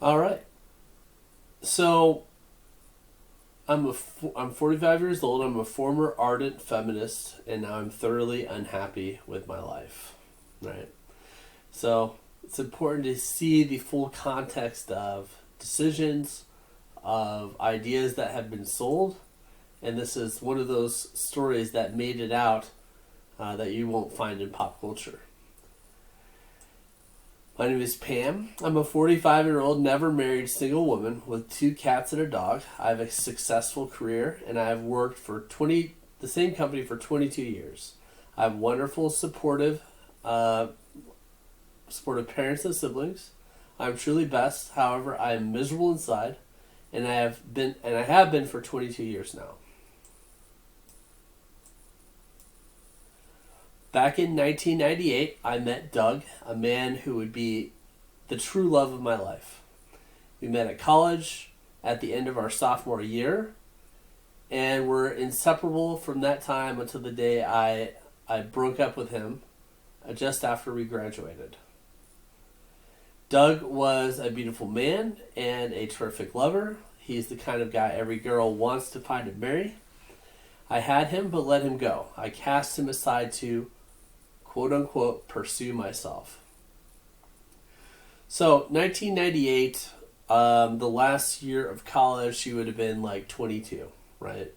All right. So I'm 45 years old. I'm a former ardent feminist, and now I'm thoroughly unhappy with my life. Right. So it's important to see the full context of decisions, of ideas that have been sold, and this is one of those stories that made it out that you won't find in pop culture. My name is Pam. I'm a 45-year-old, never married single woman with two cats and a dog. I have a successful career, and I have worked for the same company for 22 years. I have wonderful, uh, supportive parents and siblings. I'm truly best. However, I am miserable inside, and I have been for 22 years now. Back in 1998, I met Doug, a man who would be the true love of my life. We met at college at the end of our sophomore year, and were inseparable from that time until the day I broke up with him just after we graduated. Doug was a beautiful man and a terrific lover. He's the kind of guy every girl wants to find and marry. I had him but let him go. I cast him aside to quote unquote pursue myself. So 1998, the last year of college, she would have been like 22, right?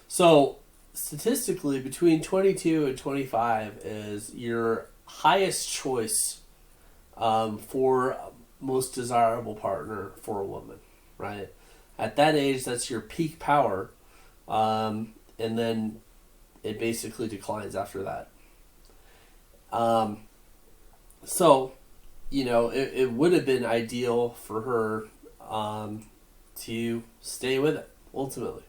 So statistically, between 22 and 25 is your highest choice for most desirable partner for a woman, right? At that age, that's your peak power, and then it basically declines after that. Um, so, it would have been ideal for her to stay with it ultimately,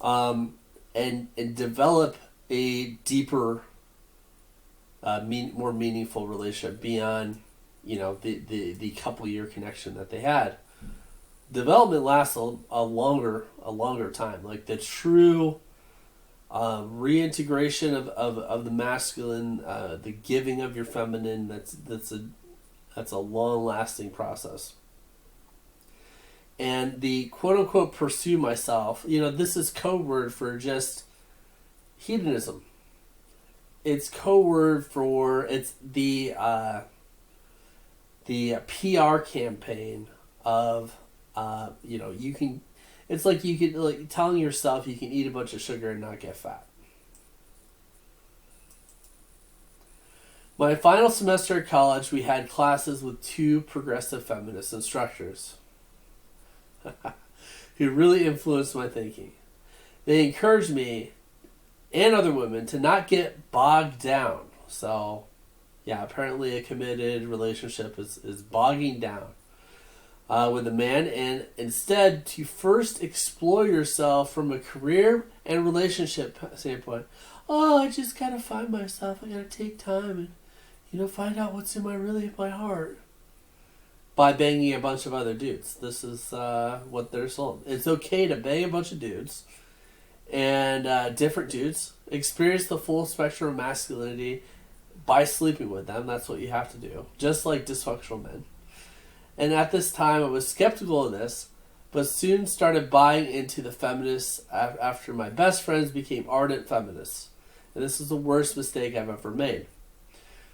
and develop a deeper, more meaningful relationship beyond the couple year connection that they had. Development lasts a longer time. Like the true reintegration of the masculine, the giving of your feminine. That's a long lasting process. And the quote unquote pursue myself. This is code word for just hedonism. It's code word for it's the PR campaign of you can. It's like you can like telling yourself you can eat a bunch of sugar and not get fat. My final semester at college, we had classes with two progressive feminist instructors who really influenced my thinking. They encouraged me and other women to not get bogged down. So, yeah, apparently a committed relationship is bogging down with a man, and instead to first explore yourself from a career and relationship standpoint. Oh, I just gotta find myself. I gotta take time and find out what's in my heart by banging a bunch of other dudes. This is what they're sold. It's okay to bang a bunch of dudes and different dudes. Experience the full spectrum of masculinity by sleeping with them. That's what you have to do. Just like dysfunctional men. And at this time, I was skeptical of this, but soon started buying into the feminists after my best friends became ardent feminists. And this is the worst mistake I've ever made.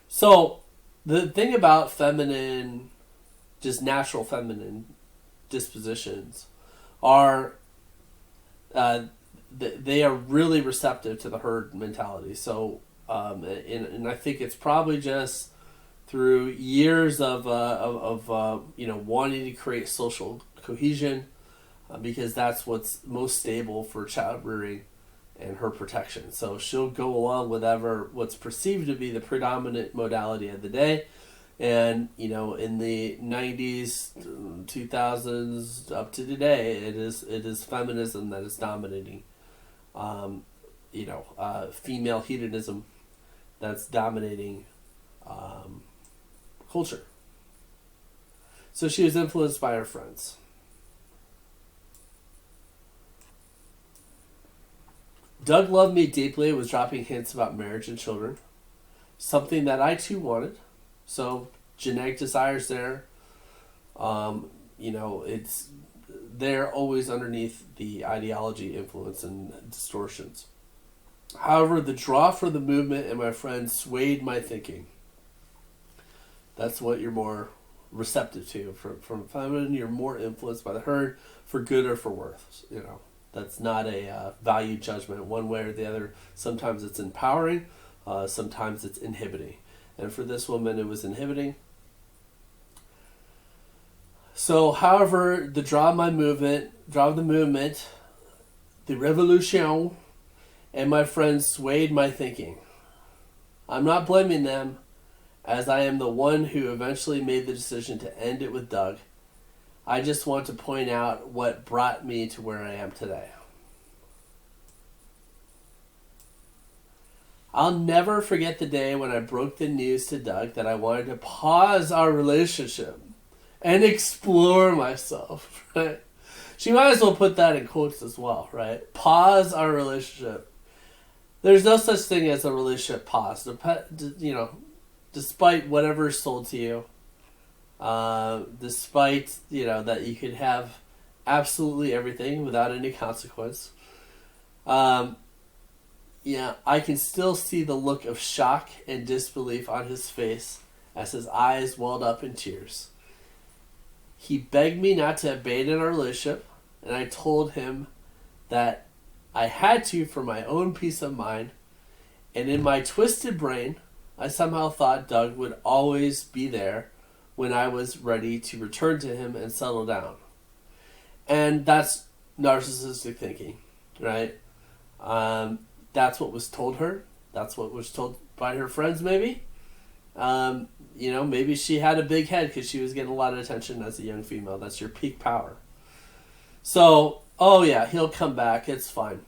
So, the thing about feminine, just natural feminine dispositions are they are really receptive to the herd mentality. So, and I think it's probably just through years of wanting to create social cohesion, because that's what's most stable for child rearing and her protection. So she'll go along with what's perceived to be the predominant modality of the day. And, in the 90s, 2000s, up to today, it is feminism that is dominating. Female hedonism that's dominating culture. So she was influenced by her friends. Doug loved me deeply and was dropping hints about marriage and children, something that I too wanted. So genetic desires there. It's they're always underneath the ideology influence and distortions. However, the draw for the movement and my friends swayed my thinking. That's what you're more receptive to. From feminine, you're more influenced by the herd for good or for worse. That's not a value judgment one way or the other. Sometimes it's empowering, sometimes it's inhibiting. And for this woman, it was inhibiting. So, however, the draw of the movement, the revolution, and my friends swayed my thinking. I'm not blaming them, as I am the one who eventually made the decision to end it with Doug. I just want to point out what brought me to where I am today. I'll never forget the day when I broke the news to Doug that I wanted to pause our relationship and explore myself, right? She might as well put that in quotes as well, right? Pause our relationship. There's no such thing as a relationship pause. Despite whatever's sold to you, despite, that you could have absolutely everything without any consequence, I can still see the look of shock and disbelief on his face as his eyes welled up in tears. He begged me not to abandon our relationship, and I told him that I had to for my own peace of mind, and in my twisted brain, I somehow thought Doug would always be there when I was ready to return to him and settle down. And that's narcissistic thinking, right? That's what was told her. That's what was told by her friends, maybe. Maybe she had a big head because she was getting a lot of attention as a young female. That's your peak power. So, he'll come back. It's fine.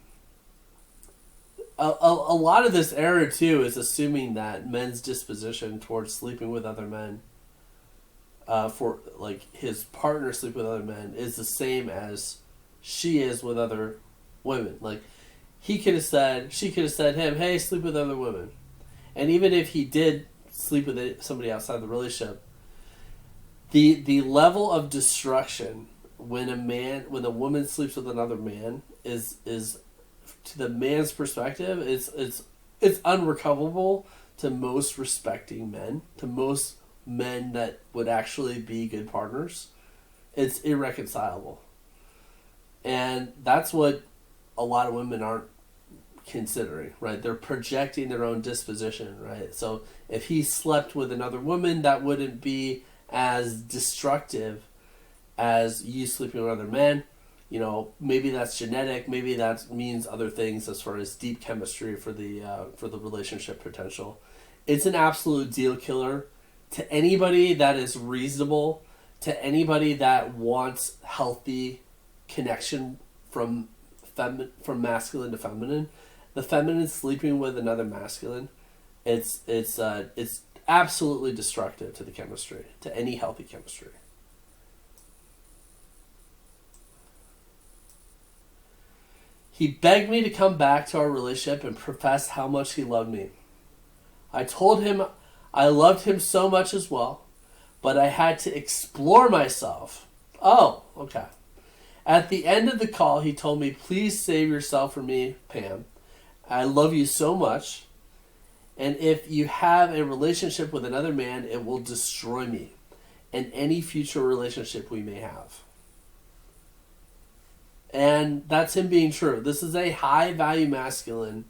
A lot of this error, too, is assuming that men's disposition towards sleeping with other men, for, his partner sleep with other men, is the same as she is with other women. She could have said him, hey, sleep with other women. And even if he did sleep with somebody outside the relationship, the level of destruction when a woman sleeps with another man is to the man's perspective, it's unrecoverable to most respecting men, to most men that would actually be good partners. It's irreconcilable. And that's what a lot of women aren't considering, right? They're projecting their own disposition, right? So if he slept with another woman, that wouldn't be as destructive as you sleeping with other men. Maybe that's genetic. Maybe that means other things as far as deep chemistry for the relationship potential. It's an absolute deal killer to anybody that is reasonable, to anybody that wants healthy connection from masculine to feminine. The feminine sleeping with another masculine, it's absolutely destructive to the chemistry, to any healthy chemistry. He begged me to come back to our relationship and professed how much he loved me. I told him I loved him so much as well, but I had to explore myself. Oh, okay. At the end of the call, he told me, please save yourself for me, Pam. I love you so much, and if you have a relationship with another man, it will destroy me and any future relationship we may have. And that's him being true. This is a high-value masculine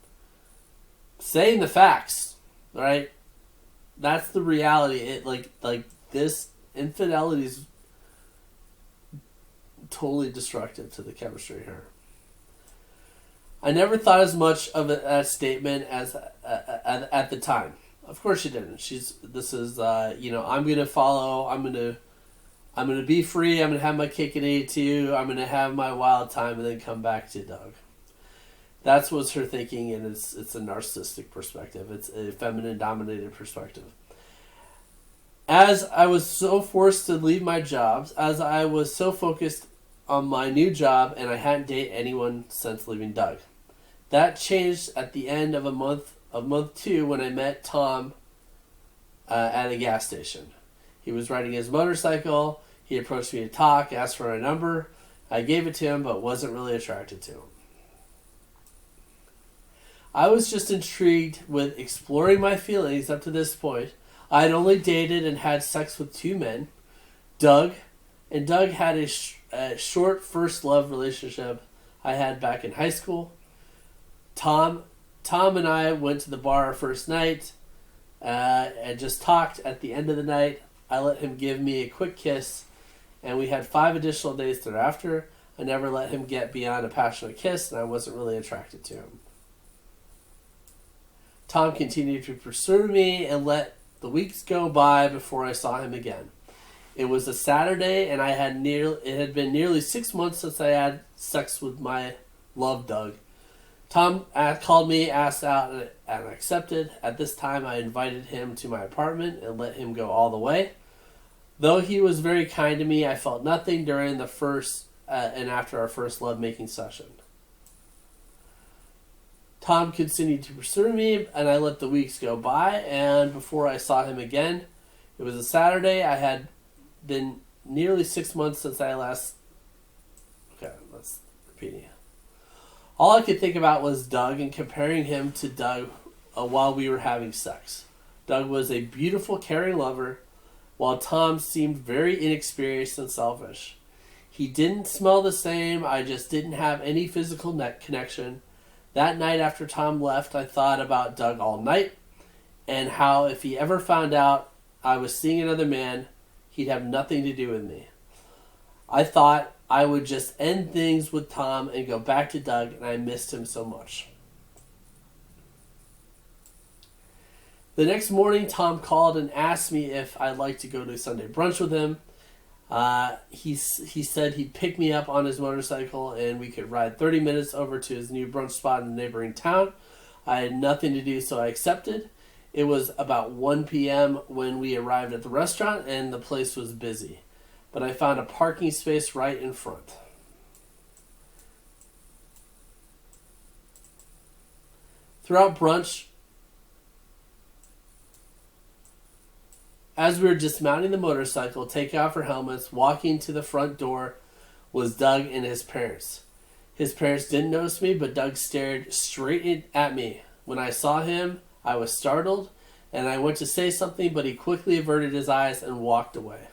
saying the facts, right? That's the reality. This infidelity is totally destructive to the chemistry here. I never thought as much of a statement as at the time. Of course she didn't. I'm gonna follow. I'm gonna be free. I'm gonna have my cake and eat it too. I'm gonna have my wild time and then come back to Doug. That's what's her thinking, and it's a narcissistic perspective. It's a feminine dominated perspective. As I was so forced to leave my jobs, as I was so focused on my new job, and I hadn't dated anyone since leaving Doug. That changed at the end of month 2 when I met Tom at a gas station. He was riding his motorcycle. He approached me to talk, asked for a number. I gave it to him, but wasn't really attracted to him. I was just intrigued with exploring my feelings up to this point. I had only dated and had sex with 2 men, Doug, and Doug had a short first love relationship I had back in high school. Tom and I went to the bar our first night and just talked. At the end of the night, I let him give me a quick kiss, and we had 5 additional days thereafter. I never let him get beyond a passionate kiss, and I wasn't really attracted to him. Tom continued to pursue me and let the weeks go by before I saw him again. It was a Saturday, and it had been nearly 6 months since I had sex with my love, Doug. Tom called me, asked out, and I accepted. At this time, I invited him to my apartment and let him go all the way. Though he was very kind to me, I felt nothing during the first and after our first lovemaking session. Tom continued to pursue me, and I let the weeks go by, and before I saw him again, it was a Saturday. I had been nearly 6 months since I last... Okay, let's repeat it. All I could think about was Doug and comparing him to Doug while we were having sex. Doug was a beautiful, caring lover, while Tom seemed very inexperienced and selfish. He didn't smell the same. I just didn't have any physical connection. That night after Tom left, I thought about Doug all night and how if he ever found out I was seeing another man, he'd have nothing to do with me. I thought I would just end things with Tom and go back to Doug, and I missed him so much. The next morning, Tom called and asked me if I'd like to go to Sunday brunch with him. He said he'd pick me up on his motorcycle and we could ride 30 minutes over to his new brunch spot in the neighboring town. I had nothing to do, so I accepted. It was about 1 p.m. when we arrived at the restaurant, and the place was busy. But I found a parking space right in front. Throughout brunch, as we were dismounting the motorcycle, taking off our helmets, walking to the front door was Doug and his parents. His parents didn't notice me, but Doug stared straight at me. When I saw him, I was startled, and I went to say something, but he quickly averted his eyes and walked away.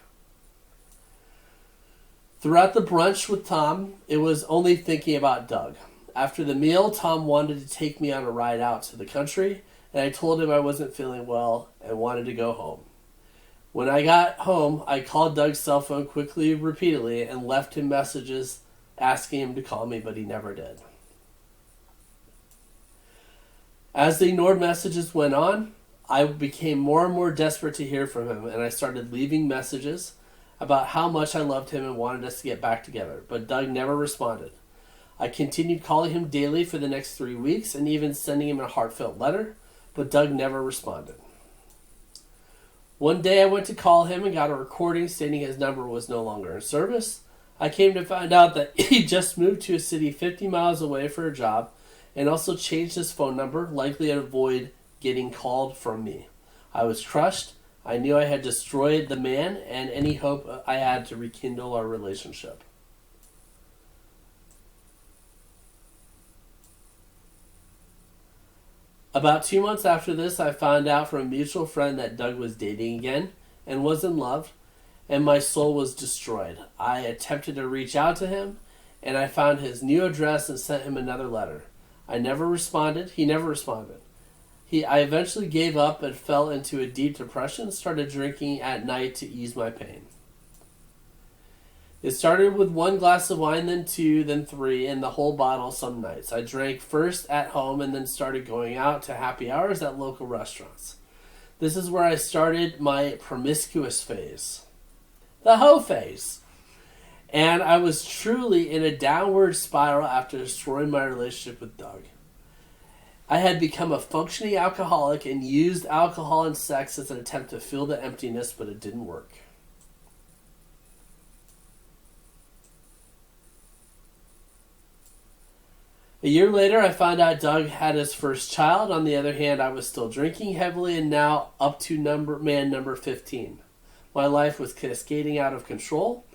Throughout the brunch with Tom, it was only thinking about Doug. After the meal, Tom wanted to take me on a ride out to the country, and I told him I wasn't feeling well and wanted to go home. When I got home, I called Doug's cell phone quickly, repeatedly, and left him messages asking him to call me, but he never did. As the ignored messages went on, I became more and more desperate to hear from him, and I started leaving messages about how much I loved him and wanted us to get back together, but Doug never responded. I continued calling him daily for the next 3 weeks and even sending him a heartfelt letter, but Doug never responded. One day I went to call him and got a recording stating his number was no longer in service. I came to find out that he just moved to a city 50 miles away for a job and also changed his phone number, likely to avoid getting called from me. I was crushed. I knew I had destroyed the man and any hope I had to rekindle our relationship. About 2 months after this, I found out from a mutual friend that Doug was dating again and was in love, and my soul was destroyed. I attempted to reach out to him, and I found his new address and sent him another letter. I never responded. He never responded. I eventually gave up and fell into a deep depression, started drinking at night to ease my pain. It started with 1 glass of wine, then 2, then 3, and the whole bottle some nights. I drank first at home and then started going out to happy hours at local restaurants. This is where I started my promiscuous phase. The hoe phase. And I was truly in a downward spiral after destroying my relationship with Doug. I had become a functioning alcoholic and used alcohol and sex as an attempt to fill the emptiness, but it didn't work. A year later, I found out Doug had his first child. On the other hand, I was still drinking heavily and now up to man number 15. my life was cascading out of control,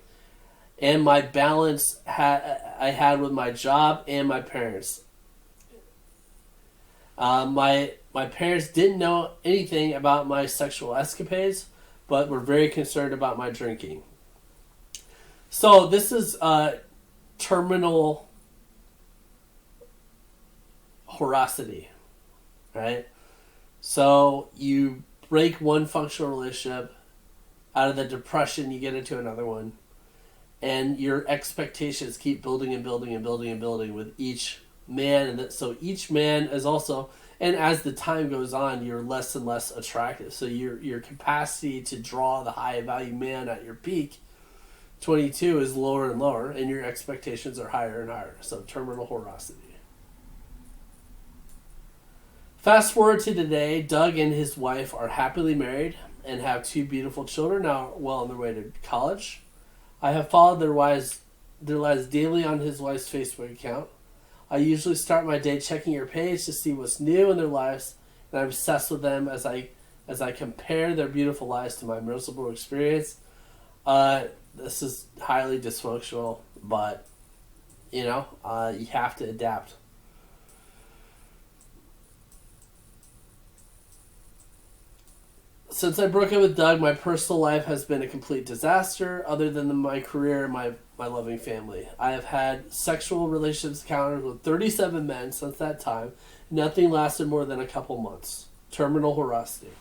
and my balance I had with my job and my parents. My parents didn't know anything about my sexual escapades, but were very concerned about my drinking. So this is terminal horosity, right? So you break one functional relationship, out of the depression you get into another one, and your expectations keep building and building and building and building with each man, and so each man is also, and as the time goes on, you're less and less attractive. So your capacity to draw the high value man at your peak, 22, is lower and lower, and your expectations are higher and higher. So terminal horosity. Fast forward to today, Doug and his wife are happily married and have 2 beautiful children, now well on their way to college. I have followed their lives daily on his wife's Facebook account. I usually start my day checking your page to see what's new in their lives, and I'm obsessed with them as I compare their beautiful lives to my miserable experience. This is highly dysfunctional, but you have to adapt. Since I broke up with Doug, my personal life has been a complete disaster, other than my career and my loving family. I have had sexual relationships encounters with 37 men since that time. Nothing lasted more than a couple months. Terminal horosity.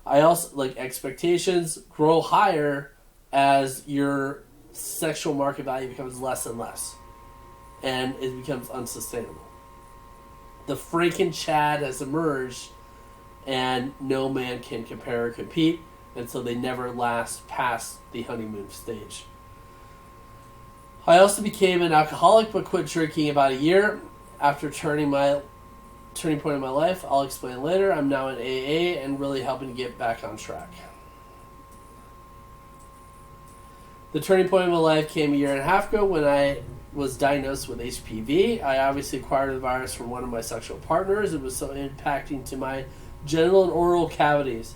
I also, expectations grow higher as your sexual market value becomes less and less. And it becomes unsustainable. The Franken Chad has emerged, and no man can compare or compete, and so they never last past the honeymoon stage. I also became an alcoholic, but quit drinking about a year after turning point in my life. I'll explain later. I'm now in AA and really helping to get back on track. The turning point in my life came a year and a half ago when I was diagnosed with HPV. I obviously acquired the virus from one of my sexual partners. It was so impacting to my genital and oral cavities.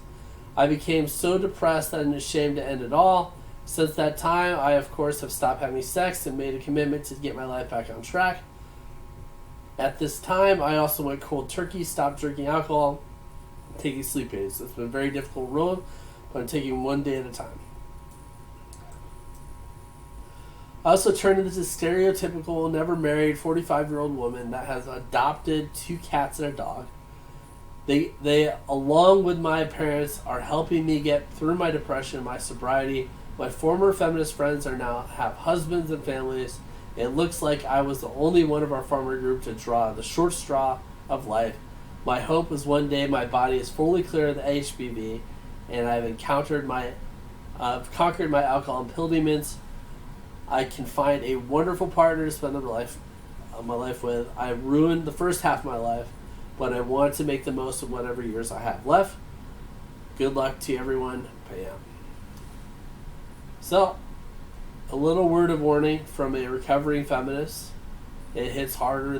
I became so depressed that I'm ashamed to end it all. Since that time, I of course have stopped having sex and made a commitment to get my life back on track. At this time, I also went cold turkey, stopped drinking alcohol, taking sleep aids. It's been a very difficult road, but I'm taking one day at a time. I also turned into this stereotypical, never married, 45-year-old woman that has adopted 2 cats and a dog. They, along with my parents, are helping me get through my depression and my sobriety. My former feminist friends have husbands and families. It looks like I was the only one of our farmer group to draw the short straw of life. My hope is one day my body is fully clear of the HPV, and I've conquered my alcohol and pill demons. I can find a wonderful partner to spend my life with. I ruined the first half of my life, but I want to make the most of whatever years I have left. Good luck to everyone. Pam. So, a little word of warning from a recovering feminist. It hits harder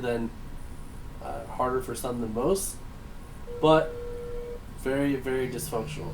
for some than most, but very, very dysfunctional.